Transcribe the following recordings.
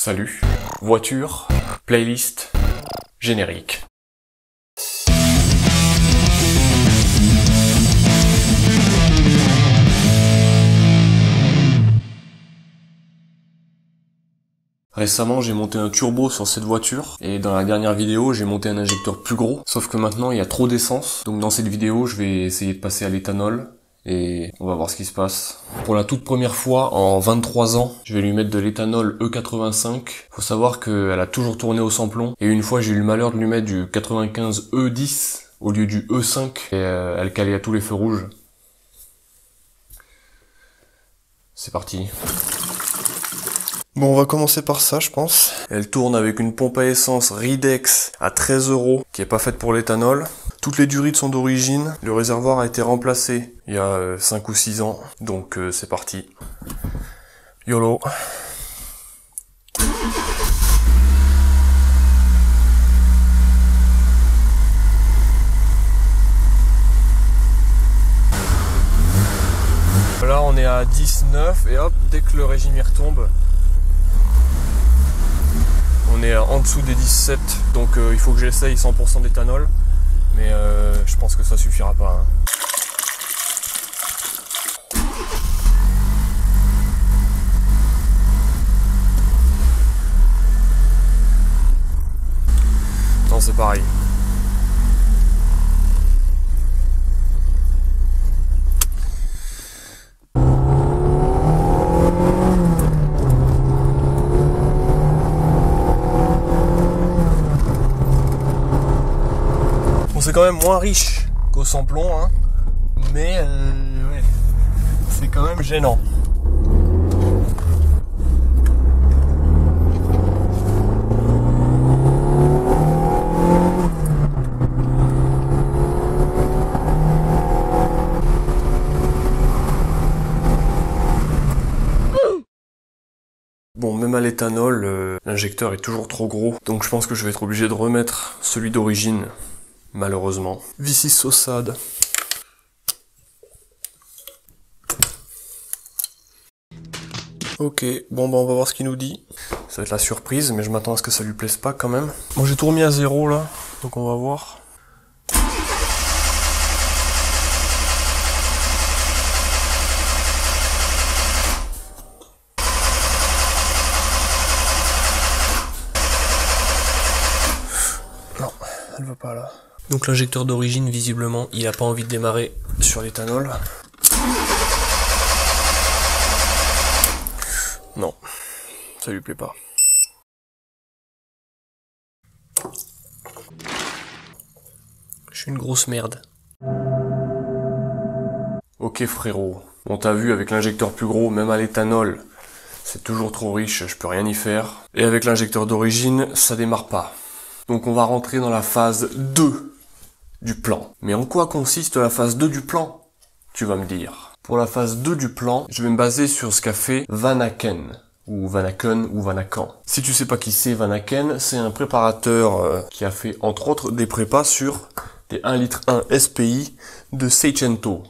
Salut, voiture, playlist, générique. Récemment, j'ai monté un turbo sur cette voiture, et dans la dernière vidéo, j'ai monté un injecteur plus gros, sauf que maintenant, il y a trop d'essence, donc dans cette vidéo, je vais essayer de passer à l'éthanol, et on va voir ce qui se passe. Pour la toute première fois, en 23 ans, je vais lui mettre de l'éthanol E85. Faut savoir qu'elle a toujours tourné au sans-plomb, et une fois, j'ai eu le malheur de lui mettre du 95 E10 au lieu du E5, et elle calait à tous les feux rouges. C'est parti. Bon, on va commencer par ça, je pense. Elle tourne avec une pompe à essence Ridex à 13 €, qui est pas faite pour l'éthanol. Toutes les durites sont d'origine. Le réservoir a été remplacé il y a 5 ou 6 ans. Donc c'est parti. YOLO. Là on est à 19 et hop, dès que le régime y retombe, on est en dessous des 17, donc il faut que j'essaye 100% d'éthanol, mais je pense que ça suffira pas. Hein. Non, c'est pareil. C'est quand même moins riche qu'au sans-plomb, hein, mais ouais, c'est quand même gênant. Bon, même à l'éthanol, l'injecteur est toujours trop gros, donc je pense que je vais être obligé de remettre celui d'origine. Malheureusement. This is so sad. Ok, bon bah on va voir ce qu'il nous dit. Ça va être la surprise, mais je m'attends à ce que ça lui plaise pas quand même. Bon, j'ai tout remis à 0 là, donc on va voir. Non, elle va pas là. Donc l'injecteur d'origine, visiblement, il a pas envie de démarrer sur l'éthanol. Non, ça lui plaît pas. Je suis une grosse merde. Ok frérot, bon t'as vu avec l'injecteur plus gros, même à l'éthanol, c'est toujours trop riche, je peux rien y faire. Et avec l'injecteur d'origine, ça démarre pas. Donc on va rentrer dans la phase 2. Du plan. Mais en quoi consiste la phase 2 du plan? Tu vas me dire. Pour la phase 2 du plan, je vais me baser sur ce qu'a fait Vanaken, ou Vanaken, ou Vanakan. Si tu sais pas qui c'est Vanaken, c'est un préparateur qui a fait entre autres des prépas sur des 1,1 litre SPI de Seicento.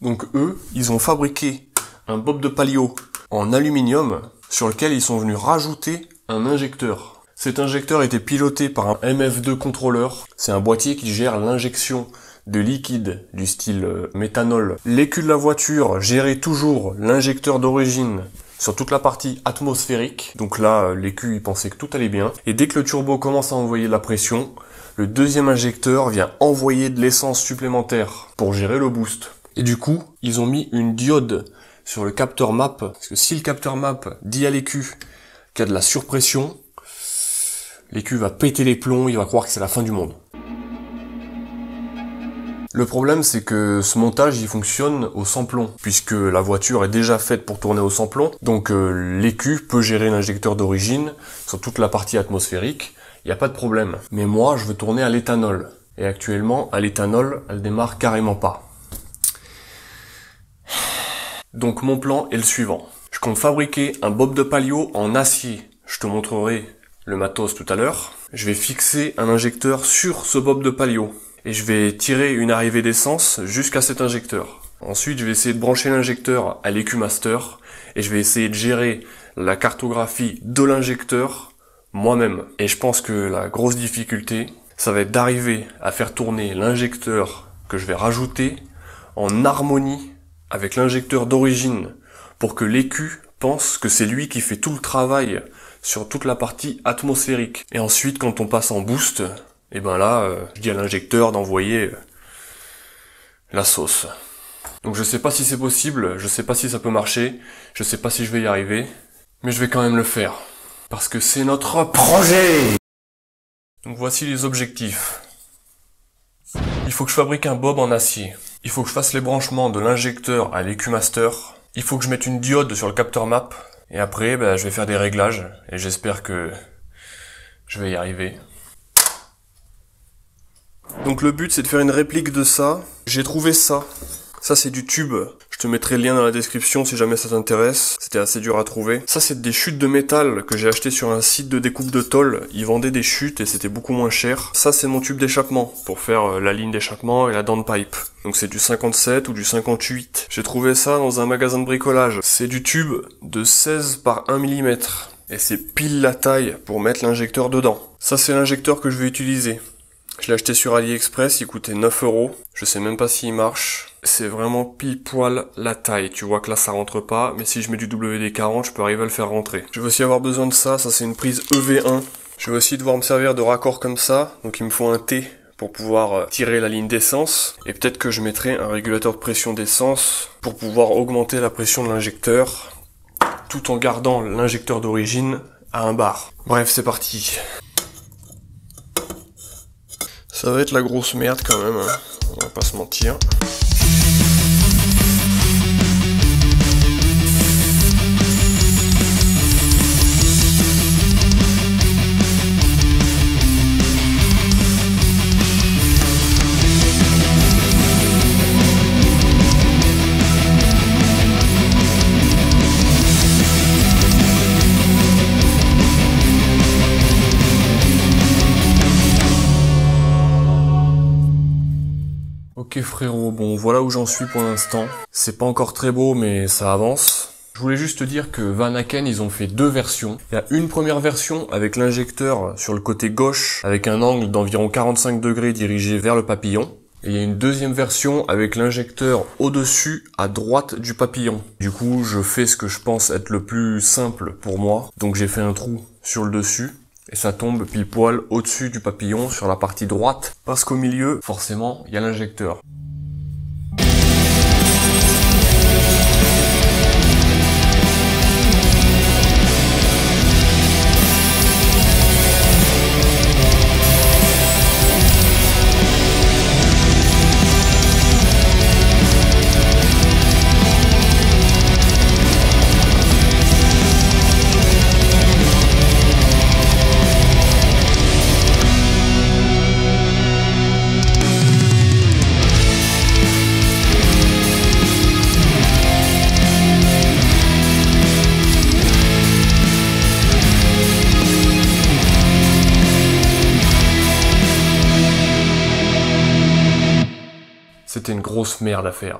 Donc eux, ils ont fabriqué un bob de palio en aluminium sur lequel ils sont venus rajouter un injecteur. Cet injecteur était piloté par un MF2 contrôleur. C'est un boîtier qui gère l'injection de liquide du style méthanol. L'écu de la voiture gérait toujours l'injecteur d'origine sur toute la partie atmosphérique. Donc là, l'écu, il pensait que tout allait bien. Et dès que le turbo commence à envoyer de la pression, le deuxième injecteur vient envoyer de l'essence supplémentaire pour gérer le boost. Et du coup, ils ont mis une diode sur le capteur MAP. Parce que si le capteur MAP dit à l'écu qu'il y a de la surpression, l'écu va péter les plombs, il va croire que c'est la fin du monde. Le problème, c'est que ce montage, il fonctionne au sans-plomb, puisque la voiture est déjà faite pour tourner au sans-plomb, donc l'écu peut gérer l'injecteur d'origine sur toute la partie atmosphérique, il n'y a pas de problème. Mais moi, je veux tourner à l'éthanol, et actuellement, à l'éthanol, elle démarre carrément pas. Donc mon plan est le suivant. Je compte fabriquer un bob de palio en acier, je te montrerai le matos tout à l'heure. Je vais fixer un injecteur sur ce bob de palio et je vais tirer une arrivée d'essence jusqu'à cet injecteur. Ensuite, je vais essayer de brancher l'injecteur à l'EQ Master et je vais essayer de gérer la cartographie de l'injecteur moi-même. Et je pense que la grosse difficulté, ça va être d'arriver à faire tourner l'injecteur que je vais rajouter en harmonie avec l'injecteur d'origine pour que l'EQ pense que c'est lui qui fait tout le travail sur toute la partie atmosphérique. Et ensuite, quand on passe en boost, et ben là, je dis à l'injecteur d'envoyer la sauce. Donc je sais pas si c'est possible, je sais pas si ça peut marcher, je sais pas si je vais y arriver, mais je vais quand même le faire. Parce que c'est notre projet! Donc voici les objectifs. Il faut que je fabrique un bob en acier. Il faut que je fasse les branchements de l'injecteur à l'EQ Master. Il faut que je mette une diode sur le capteur map. Et après, je vais faire des réglages. Et j'espère que je vais y arriver. Donc le but, c'est de faire une réplique de ça. J'ai trouvé ça. Ça, c'est du tube. Je te mettrai le lien dans la description si jamais ça t'intéresse. C'était assez dur à trouver. Ça, c'est des chutes de métal que j'ai acheté sur un site de découpe de tôle. Ils vendaient des chutes et c'était beaucoup moins cher. Ça, c'est mon tube d'échappement pour faire la ligne d'échappement et la downpipe. Donc c'est du 57 ou du 58. J'ai trouvé ça dans un magasin de bricolage. C'est du tube de 16 par 1 mm. Et c'est pile la taille pour mettre l'injecteur dedans. Ça, c'est l'injecteur que je vais utiliser. Je l'ai acheté sur AliExpress, il coûtait 9 €. Je sais même pas s'il marche. C'est vraiment pile poil la taille. Tu vois que là ça rentre pas, mais si je mets du WD-40, je peux arriver à le faire rentrer. Je vais aussi avoir besoin de ça, ça c'est une prise EV1. Je vais aussi devoir me servir de raccord comme ça, donc il me faut un T pour pouvoir tirer la ligne d'essence. Et peut-être que je mettrai un régulateur de pression d'essence pour pouvoir augmenter la pression de l'injecteur, tout en gardant l'injecteur d'origine à 1 bar. Bref, c'est parti. Ça va être la grosse merde quand même, hein. On va pas se mentir. Ok frérot, bon voilà où j'en suis pour l'instant. C'est pas encore très beau mais ça avance. Je voulais juste te dire que Vanaken ils ont fait 2 versions. Il y a une première version avec l'injecteur sur le côté gauche avec un angle d'environ 45 degrés dirigé vers le papillon. Et il y a une deuxième version avec l'injecteur au-dessus à droite du papillon. Du coup je fais ce que je pense être le plus simple pour moi. Donc j'ai fait un trou sur le dessus. Et ça tombe pile poil au-dessus du papillon sur la partie droite. Parce qu'au milieu, forcément, il y a l'injecteur. C'était une grosse merde à faire.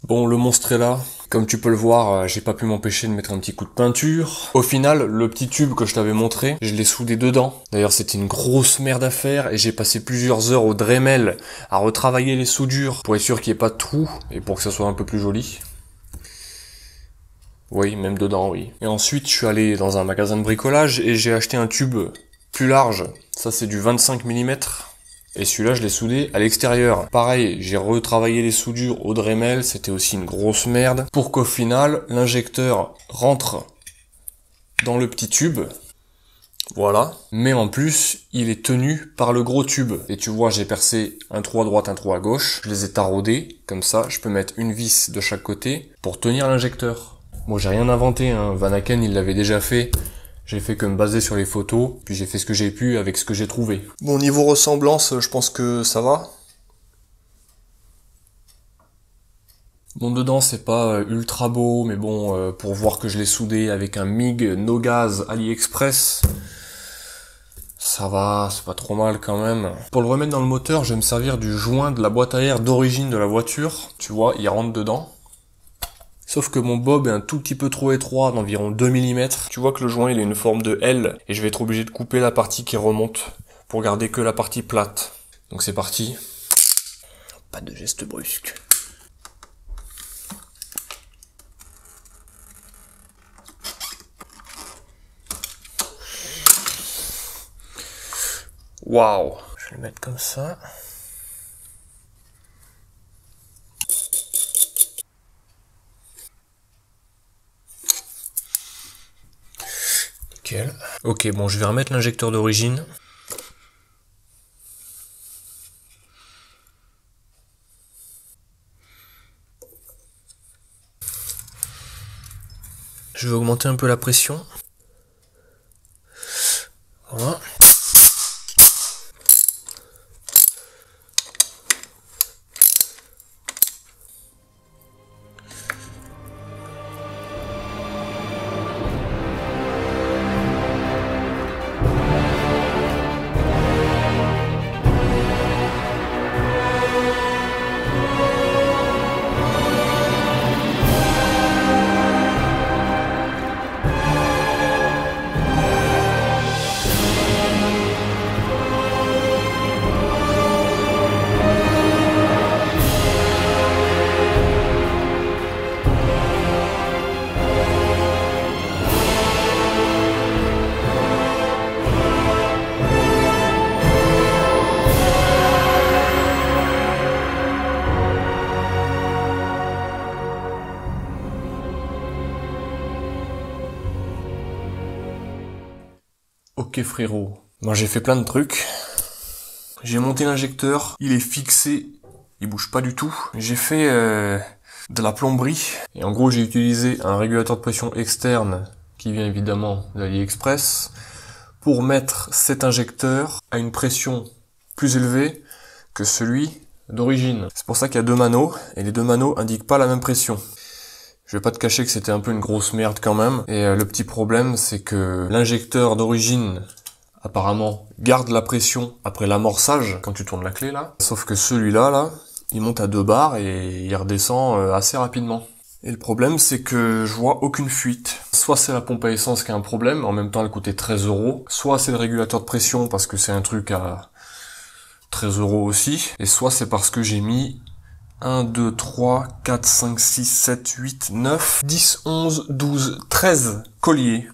Bon, le monstre est là. Comme tu peux le voir, j'ai pas pu m'empêcher de mettre un petit coup de peinture. Au final, le petit tube que je t'avais montré, je l'ai soudé dedans. D'ailleurs, c'était une grosse merde à faire et j'ai passé plusieurs heures au Dremel à retravailler les soudures pour être sûr qu'il n'y ait pas de trou et pour que ça soit un peu plus joli. Oui, même dedans, oui. Et ensuite, je suis allé dans un magasin de bricolage et j'ai acheté un tube plus large. Ça, c'est du 25 mm. Et celui-là, je l'ai soudé à l'extérieur. Pareil, j'ai retravaillé les soudures au Dremel, c'était aussi une grosse merde. Pour qu'au final, l'injecteur rentre dans le petit tube. Voilà. Mais en plus, il est tenu par le gros tube. Et tu vois, j'ai percé un trou à droite, un trou à gauche. Je les ai taraudés. Comme ça, je peux mettre une vis de chaque côté pour tenir l'injecteur. Bon, j'ai rien inventé, hein. Vanaken, il l'avait déjà fait. J'ai fait que me baser sur les photos, puis j'ai fait ce que j'ai pu avec ce que j'ai trouvé. Bon, niveau ressemblance, je pense que ça va. Bon, dedans, c'est pas ultra beau, mais bon, pour voir que je l'ai soudé avec un MIG no gaz AliExpress, Ça va, c'est pas trop mal quand même. Pour le remettre dans le moteur, je vais me servir du joint de la boîte à air d'origine de la voiture. Tu vois, il rentre dedans. Sauf que mon bob est un tout petit peu trop étroit, d'environ 2 mm. Tu vois que le joint il a une forme de L, et je vais être obligé de couper la partie qui remonte, pour garder que la partie plate. Donc c'est parti. Pas de geste brusque. Waouh! Je vais le mettre comme ça. Nickel. Ok, bon, je vais remettre l'injecteur d'origine. Je vais augmenter un peu la pression. Voilà. Ok frérot, moi j'ai fait plein de trucs. J'ai monté l'injecteur, il est fixé, il bouge pas du tout. J'ai fait de la plomberie, et en gros j'ai utilisé un régulateur de pression externe qui vient évidemment d'AliExpress pour mettre cet injecteur à une pression plus élevée que celui d'origine. C'est pour ça qu'il y a deux manos, et les deux manos indiquent pas la même pression. Je vais pas te cacher que c'était un peu une grosse merde quand même. Et le petit problème, c'est que l'injecteur d'origine, apparemment, garde la pression après l'amorçage, quand tu tournes la clé là. Sauf que celui-là, là, il monte à 2 bars et il redescend assez rapidement. Et le problème, c'est que je vois aucune fuite. Soit c'est la pompe à essence qui a un problème, en même temps elle coûtait 13 €. Soit c'est le régulateur de pression parce que c'est un truc à 13 € aussi. Et soit c'est parce que j'ai mis 1, 2, 3, 4, 5, 6, 7, 8, 9, 10, 11, 12, 13 colliers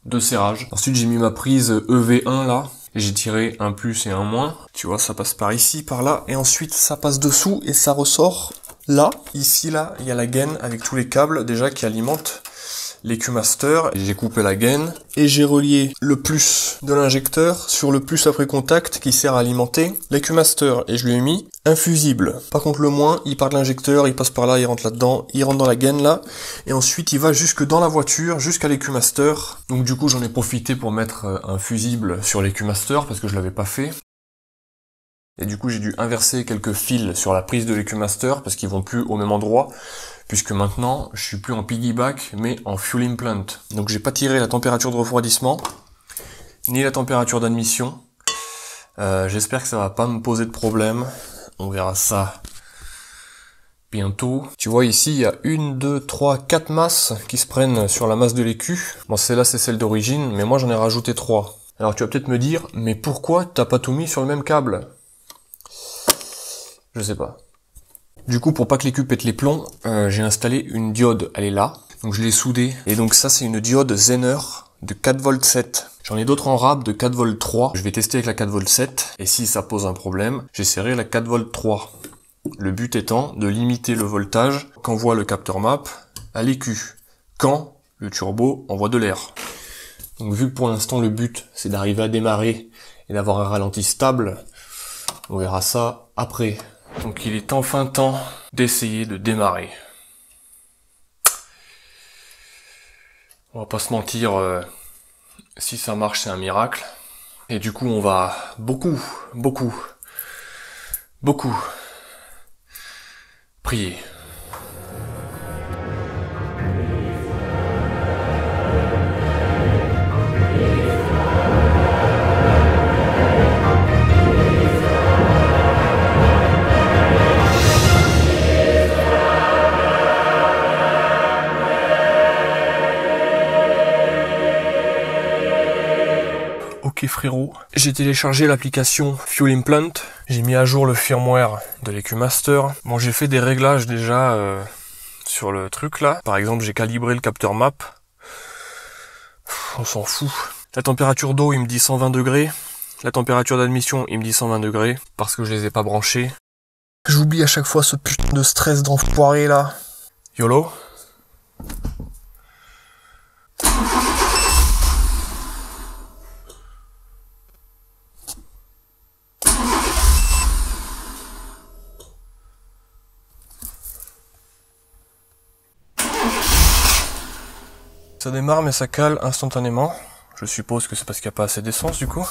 de serrage. Ensuite, j'ai mis ma prise EV1 là. Et j'ai tiré un plus et un moins. Tu vois, ça passe par ici, par là. Et ensuite, ça passe dessous et ça ressort là. Ici, là, il y a la gaine avec tous les câbles déjà qui alimentent l'EcuMaster. J'ai coupé la gaine et j'ai relié le plus de l'injecteur sur le plus après contact qui sert à alimenter l'EcuMaster, et je lui ai mis un fusible. Par contre le moins, il part de l'injecteur, il passe par là, il rentre là-dedans, il rentre dans la gaine là, et ensuite il va jusque dans la voiture, jusqu'à l'EcuMaster. Donc du coup j'en ai profité pour mettre un fusible sur l'EcuMaster parce que je l'avais pas fait. Et du coup j'ai dû inverser quelques fils sur la prise de l'EcuMaster parce qu'ils vont plus au même endroit, puisque maintenant je suis plus en piggyback mais en fuel implant. Donc j'ai pas tiré la température de refroidissement ni la température d'admission. J'espère que ça va pas me poser de problème. On verra ça bientôt. Tu vois ici il y a 1, 2, 3, 4 masses qui se prennent sur la masse de l'écu. Bon, celle-là c'est celle d'origine, mais moi j'en ai rajouté 3. Alors tu vas peut-être me dire, mais pourquoi t'as pas tout mis sur le même câble? Je sais pas. Du coup, pour pas que l'écu pète les plombs, j'ai installé une diode, elle est là. Donc je l'ai soudée. Et donc ça, c'est une diode Zener de 4V7. J'en ai d'autres en rab de 4V3. Je vais tester avec la 4V7. Et si ça pose un problème, j'essaierai la 4V3. Le but étant de limiter le voltage qu'envoie le capteur map à l'écu, quand le turbo envoie de l'air. Donc vu que pour l'instant, le but, c'est d'arriver à démarrer et d'avoir un ralenti stable, on verra ça après. Donc il est enfin temps d'essayer de démarrer. On va pas se mentir, si ça marche c'est un miracle. Et du coup on va beaucoup prier. frérot, j'ai téléchargé l'application Fuel Implant, j'ai mis à jour le firmware de l'EcuMaster. Bon, j'ai fait des réglages déjà sur le truc là. Par exemple, j'ai calibré le capteur map. On s'en fout. La température d'eau, il me dit 120 degrés. La température d'admission, il me dit 120 degrés parce que je les ai pas branchés. J'oublie à chaque fois ce putain de stress d'enfoiré là. YOLO. Ça démarre mais ça cale instantanément. Je suppose que c'est parce qu'il n'y a pas assez d'essence du coup.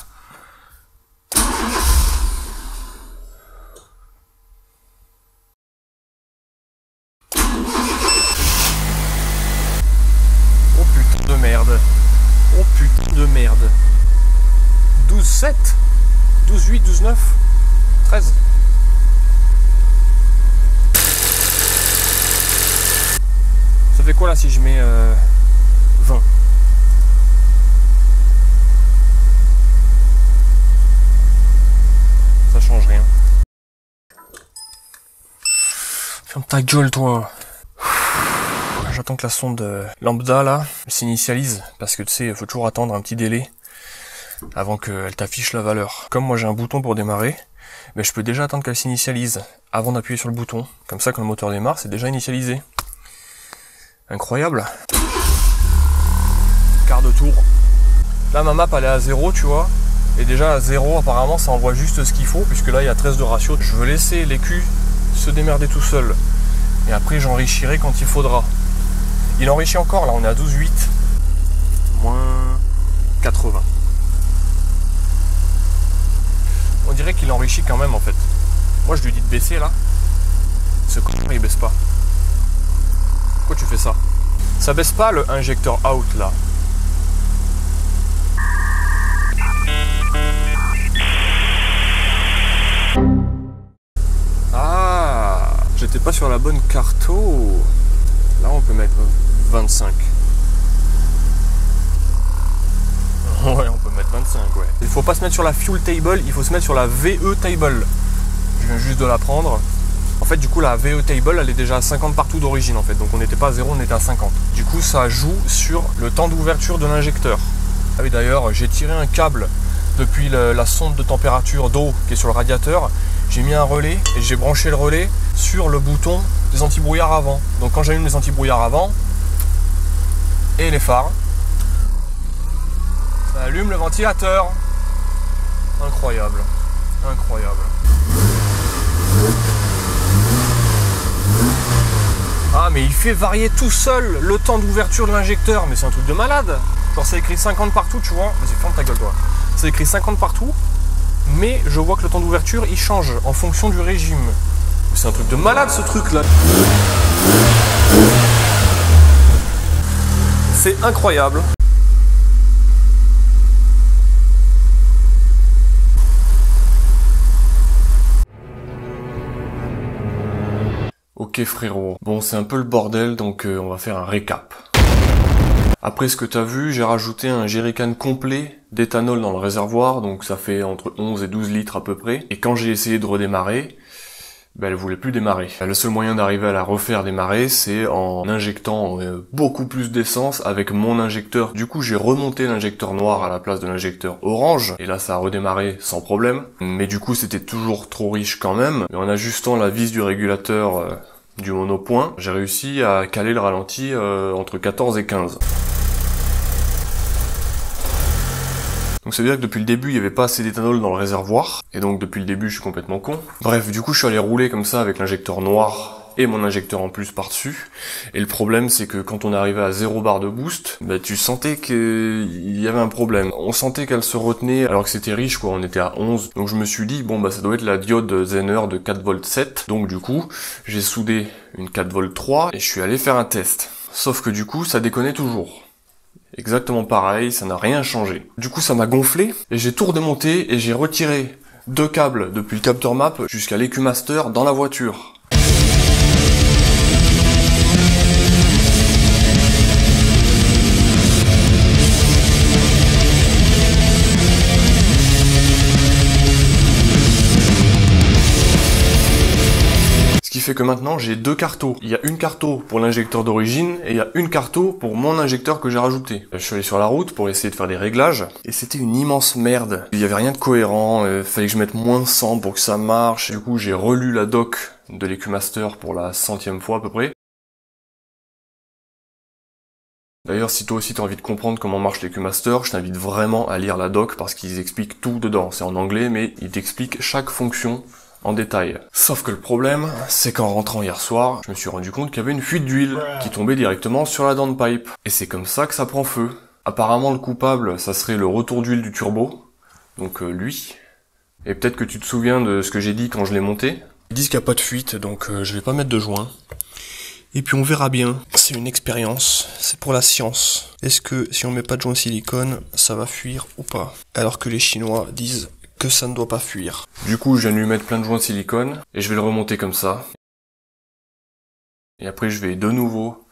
Oh putain de merde. Oh putain de merde. 12,7 12,8, 12,9 13. Ça fait quoi là si je mets 20? Ça change rien. Ferme ta gueule toi. J'attends que la sonde lambda là s'initialise parce que tu sais, il faut toujours attendre un petit délai avant qu'elle t'affiche la valeur. Comme moi j'ai un bouton pour démarrer, mais je peux déjà attendre qu'elle s'initialise avant d'appuyer sur le bouton. Comme ça quand le moteur démarre, c'est déjà initialisé. Incroyable. Quart de tour. Là ma map elle est à 0 tu vois. Et déjà à 0 apparemment ça envoie juste ce qu'il faut puisque là il y a 13 de ratio. Je veux laisser l'écu se démerder tout seul. Et après j'enrichirai quand il faudra. Il enrichit encore là, on est à 12,8. Moins 80. On dirait qu'il enrichit quand même en fait. Moi je lui dis de baisser là. Ce con il baisse pas. Pourquoi tu fais ça? Ça baisse pas le injecteur out là. Ah, j'étais pas sur la bonne carto. Là on peut mettre 25. Ouais, on peut mettre 25, ouais. Il faut pas se mettre sur la fuel table, il faut se mettre sur la VE table. Je viens juste de la prendre. En fait, du coup, la VE table, elle est déjà à 50 partout d'origine, en fait. Donc, on n'était pas à 0, on était à 50. Du coup, ça joue sur le temps d'ouverture de l'injecteur. Ah oui, d'ailleurs, j'ai tiré un câble depuis la sonde de température d'eau qui est sur le radiateur. J'ai mis un relais et j'ai branché le relais sur le bouton des antibrouillards avant. Donc, quand j'allume les antibrouillards avant et les phares, ça allume le ventilateur. Incroyable. Incroyable. Ah mais il fait varier tout seul le temps d'ouverture de l'injecteur. Mais c'est un truc de malade. Genre c'est écrit 50 partout tu vois. Vas-y ferme ta gueule toi. C'est écrit 50 partout. Mais je vois que le temps d'ouverture il change en fonction du régime. C'est un truc de malade ce truc là. C'est incroyable. Ok frérot, bon c'est un peu le bordel donc on va faire un récap. Après ce que t'as vu, j'ai rajouté un jerrycan complet d'éthanol dans le réservoir, donc ça fait entre 11 et 12 litres à peu près. Et quand j'ai essayé de redémarrer, elle voulait plus démarrer. Le seul moyen d'arriver à la refaire démarrer, c'est en injectant beaucoup plus d'essence avec mon injecteur. Du coup j'ai remonté l'injecteur noir à la place de l'injecteur orange, et là ça a redémarré sans problème. Mais du coup c'était toujours trop riche quand même. Mais en ajustant la vis du régulateur du monopoint, j'ai réussi à caler le ralenti entre 14 et 15. Donc ça veut dire que depuis le début il n'y avait pas assez d'éthanol dans le réservoir, et donc depuis le début je suis complètement con. Bref, du coup je suis allé rouler comme ça avec l'injecteur noir et mon injecteur en plus par-dessus, et le problème c'est que quand on arrivait à 0 barre de boost, tu sentais qu'il y avait un problème. On sentait qu'elle se retenait alors que c'était riche quoi, on était à 11, donc je me suis dit bon ça doit être la diode Zener de 4V7, donc du coup j'ai soudé une 4V3 et je suis allé faire un test. Sauf que du coup ça déconnait toujours. Exactement pareil, ça n'a rien changé. Du coup ça m'a gonflé, et j'ai tout redémonté et j'ai retiré 2 câbles depuis le capteur map jusqu'à l'EcuMaster dans la voiture. fait que maintenant j'ai deux cartos. Il y a une carto pour l'injecteur d'origine et il y a une carto pour mon injecteur que j'ai rajouté. Je suis allé sur la route pour essayer de faire des réglages et c'était une immense merde. Il y avait rien de cohérent, fallait que je mette moins 100 pour que ça marche. Du coup j'ai relu la doc de l'EcuMaster pour la 100e fois à peu près. D'ailleurs, si toi aussi t'as envie de comprendre comment marche l'EcuMaster, je t'invite vraiment à lire la doc parce qu'ils expliquent tout dedans. C'est en anglais, mais ils t'expliquent chaque fonction en détail. Sauf que le problème, c'est qu'en rentrant hier soir, je me suis rendu compte qu'il y avait une fuite d'huile qui tombait directement sur la downpipe. Et c'est comme ça que ça prend feu. Apparemment, le coupable, ça serait le retour d'huile du turbo. Donc lui. Et peut-être que tu te souviens de ce que j'ai dit quand je l'ai monté. Ils disent qu'il n'y a pas de fuite, donc je vais pas mettre de joint. Et puis on verra bien, c'est une expérience, c'est pour la science. Est-ce que si on met pas de joint silicone, ça va fuir ou pas? Alors que les Chinois disent que ça ne doit pas fuir. Du coup, je viens de lui mettre plein de joints de silicone, et je vais le remonter comme ça. Et après, je vais de nouveau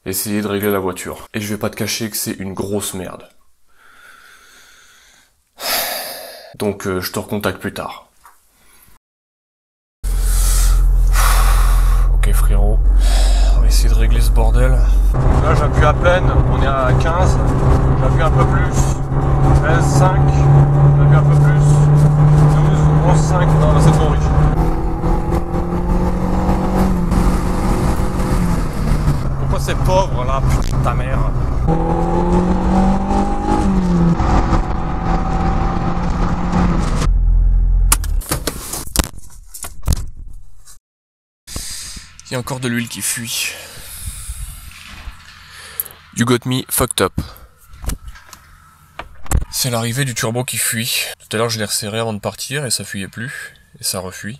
essayer de régler la voiture. Et je vais pas te cacher que c'est une grosse merde. Donc je te recontacte plus tard. Ok frérot, on va essayer de régler ce bordel. Là j'appuie à peine, on est à 15, j'appuie un peu plus, 13, 5, j'appuie un peu plus, 12, 11, 5, non là c'est trop riche. Pourquoi c'est pauvre là, putain de ta mère. Il y a encore de l'huile qui fuit. You got me fucked up. C'est l'arrivée du turbo qui fuit. Tout à l'heure je l'ai resserré avant de partir et ça fuyait plus. Et ça refuit.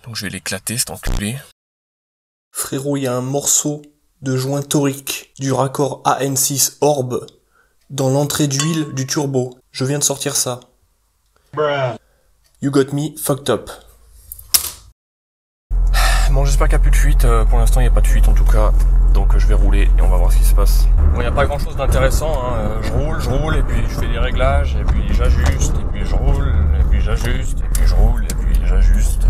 Donc je vais l'éclater cet enculé. Frérot, il y a un morceau de joint torique du raccord AN6 Orb dans l'entrée d'huile du turbo. Je viens de sortir ça. Bruh. You got me fucked up. Bon, j'espère qu'il n'y a plus de fuite. Pour l'instant, il n'y a pas de fuite en tout cas. Donc je vais rouler et on va voir ce qui se passe. Bon, il n'y a pas grand chose d'intéressant. Hein. Je roule et puis je fais des réglages et puis j'ajuste et puis je roule et puis j'ajuste et puis je roule et puis j'ajuste.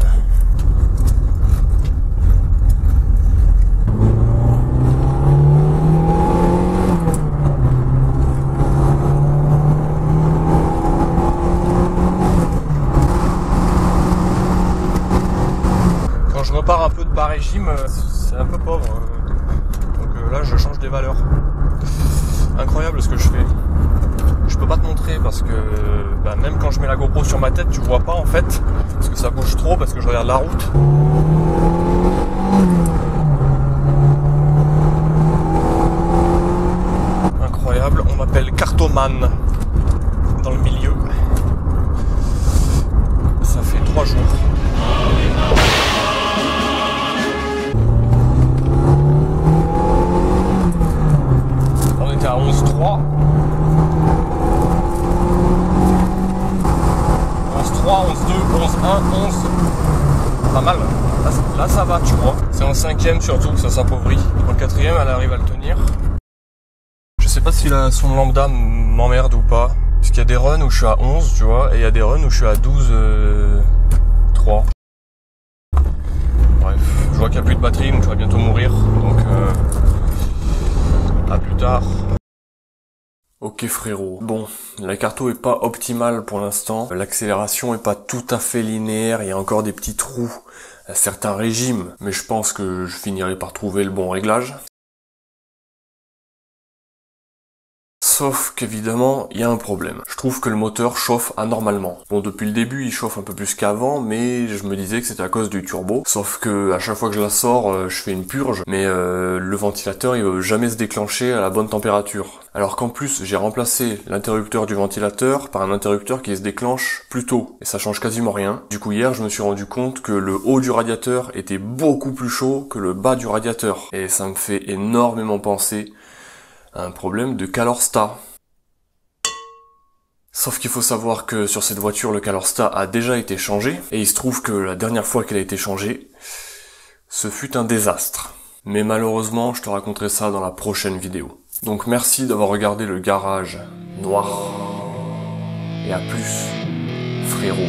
Je repars un peu de bas régime, c'est un peu pauvre. Donc là je change des valeurs. Incroyable ce que je fais. Je peux pas te montrer parce que même quand je mets la GoPro sur ma tête, tu vois pas en fait. Parce que ça bouge trop, parce que je regarde la route. Incroyable, on m'appelle Cartoman dans le milieu. Ça fait 3 jours. À 11.3 11.3, 11.2, 11.1, 11. Pas mal. Là ça va, tu vois. C'est en 5ème surtout que ça s'appauvrit. En 4ème, elle arrive à le tenir. Je sais pas si la son lambda m'emmerde ou pas. Parce qu'il y a des runs où je suis à 11, tu vois, et il y a des runs où je suis à 12.3. Bref, je vois qu'il n'y a plus de batterie, donc je vais bientôt mourir. Donc à plus tard. Ok frérot, bon, la carto est pas optimale pour l'instant, l'accélération est pas tout à fait linéaire, il y a encore des petits trous à certains régimes, mais je pense que je finirai par trouver le bon réglage. Sauf qu'évidemment, il y a un problème. Je trouve que le moteur chauffe anormalement. Bon, depuis le début, il chauffe un peu plus qu'avant, mais je me disais que c'était à cause du turbo. Sauf que à chaque fois que je la sors, je fais une purge, mais le ventilateur, il veut jamais se déclencher à la bonne température. Alors qu'en plus, j'ai remplacé l'interrupteur du ventilateur par un interrupteur qui se déclenche plus tôt. Et ça change quasiment rien. Du coup, hier, je me suis rendu compte que le haut du radiateur était beaucoup plus chaud que le bas du radiateur. Et ça me fait énormément penser un problème de calorstat. Sauf qu'il faut savoir que sur cette voiture, le calorstat a déjà été changé, et il se trouve que la dernière fois qu'elle a été changée, ce fut un désastre. Mais malheureusement, je te raconterai ça dans la prochaine vidéo. Donc merci d'avoir regardé le garage noir. Et à plus, frérot.